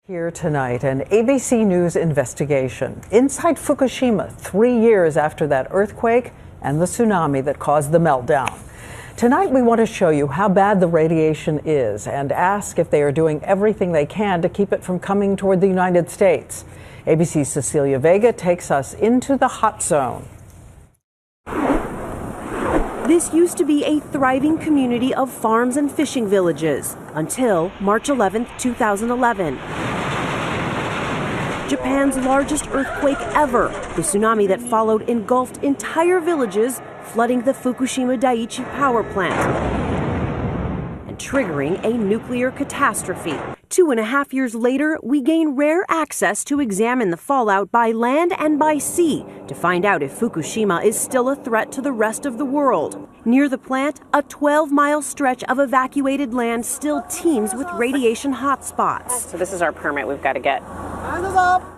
Here tonight, an ABC News investigation inside Fukushima 3 years after that earthquake and the tsunami that caused the meltdown. Tonight we want to show you how bad the radiation is and ask if they are doing everything they can to keep it from coming toward the United States. ABC's Cecilia Vega takes us into the hot zone. This used to be a thriving community of farms and fishing villages until March 11, 2011. Japan's largest earthquake ever, the tsunami that followed engulfed entire villages, flooding the Fukushima Daiichi power plant and triggering a nuclear catastrophe. 2.5 years later, we gain rare access to examine the fallout by land and by sea to find out if Fukushima is still a threat to the rest of the world. Near the plant, a 12-mile stretch of evacuated land still teems with radiation hotspots. So this is our permit we've got to get.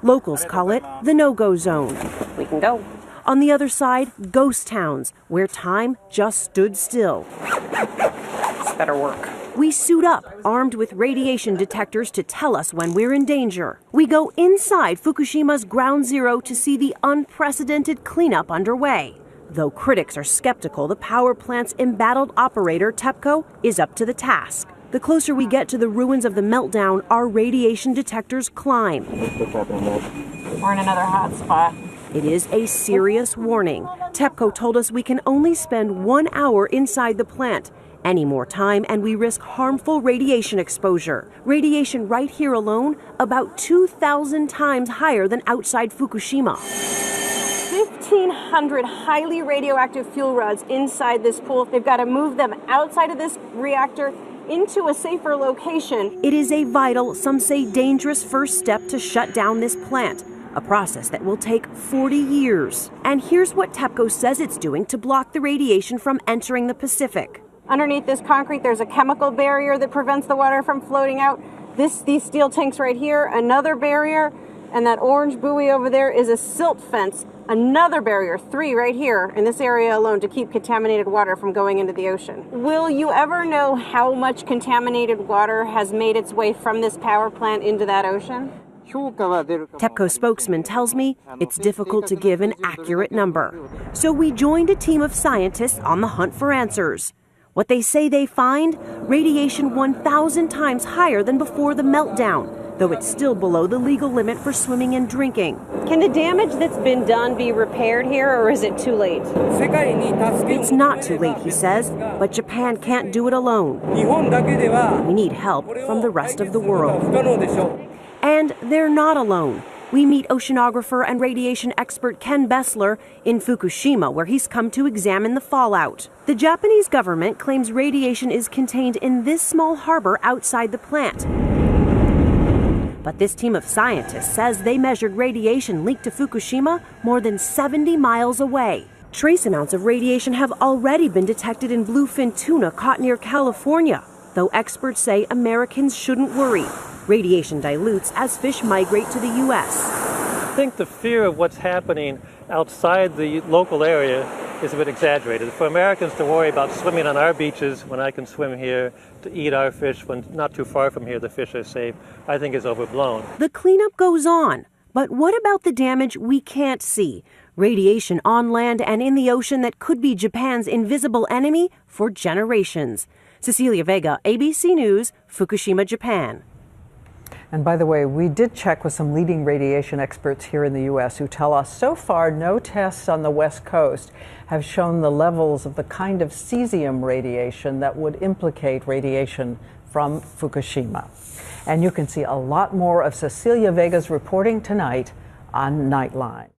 Locals call it the no-go zone. We can go. On the other side, ghost towns, where time just stood still. This better work. We suit up, armed with radiation detectors to tell us when we're in danger. We go inside Fukushima's ground zero to see the unprecedented cleanup underway. Though critics are skeptical, the power plant's embattled operator, TEPCO, is up to the task. The closer we get to the ruins of the meltdown, our radiation detectors climb. We're in another hot spot. It is a serious warning. TEPCO told us we can only spend 1 hour inside the plant. Any more time and we risk harmful radiation exposure. Radiation right here alone, about 2,000 times higher than outside Fukushima. 1,500 highly radioactive fuel rods inside this pool. They've got to move them outside of this reactor into a safer location. It is a vital, some say dangerous first step to shut down this plant, a process that will take 40 years. And here's what TEPCO says it's doing to block the radiation from entering the Pacific. Underneath this concrete, there's a chemical barrier that prevents the water from floating out. These steel tanks right here, another barrier, and that orange buoy over there is a silt fence, another barrier, 3 right here in this area alone to keep contaminated water from going into the ocean. Will you ever know how much contaminated water has made its way from this power plant into that ocean? TEPCO spokesman tells me it's difficult to give an accurate number. So we joined a team of scientists on the hunt for answers. What they say they find? Radiation 1,000 times higher than before the meltdown, though it's still below the legal limit for swimming and drinking. Can the damage that's been done be repaired here, or is it too late? It's not too late, he says, but Japan can't do it alone. We need help from the rest of the world. And they're not alone. We meet oceanographer and radiation expert Ken Bessler in Fukushima, where he's come to examine the fallout. The Japanese government claims radiation is contained in this small harbor outside the plant. But this team of scientists says they measured radiation leaked to Fukushima more than 70 miles away. Trace amounts of radiation have already been detected in bluefin tuna caught near California, though experts say Americans shouldn't worry. Radiation dilutes as fish migrate to the U.S. I think the fear of what's happening outside the local area is a bit exaggerated. For Americans to worry about swimming on our beaches when I can swim here, to eat our fish when not too far from here the fish are safe, I think is overblown. The cleanup goes on, but what about the damage we can't see? Radiation on land and in the ocean that could be Japan's invisible enemy for generations. Cecilia Vega, ABC News, Fukushima, Japan. And by the way, we did check with some leading radiation experts here in the U.S. who tell us so far no tests on the West Coast have shown the levels of the kind of cesium radiation that would implicate radiation from Fukushima. And you can see a lot more of Cecilia Vega's reporting tonight on Nightline.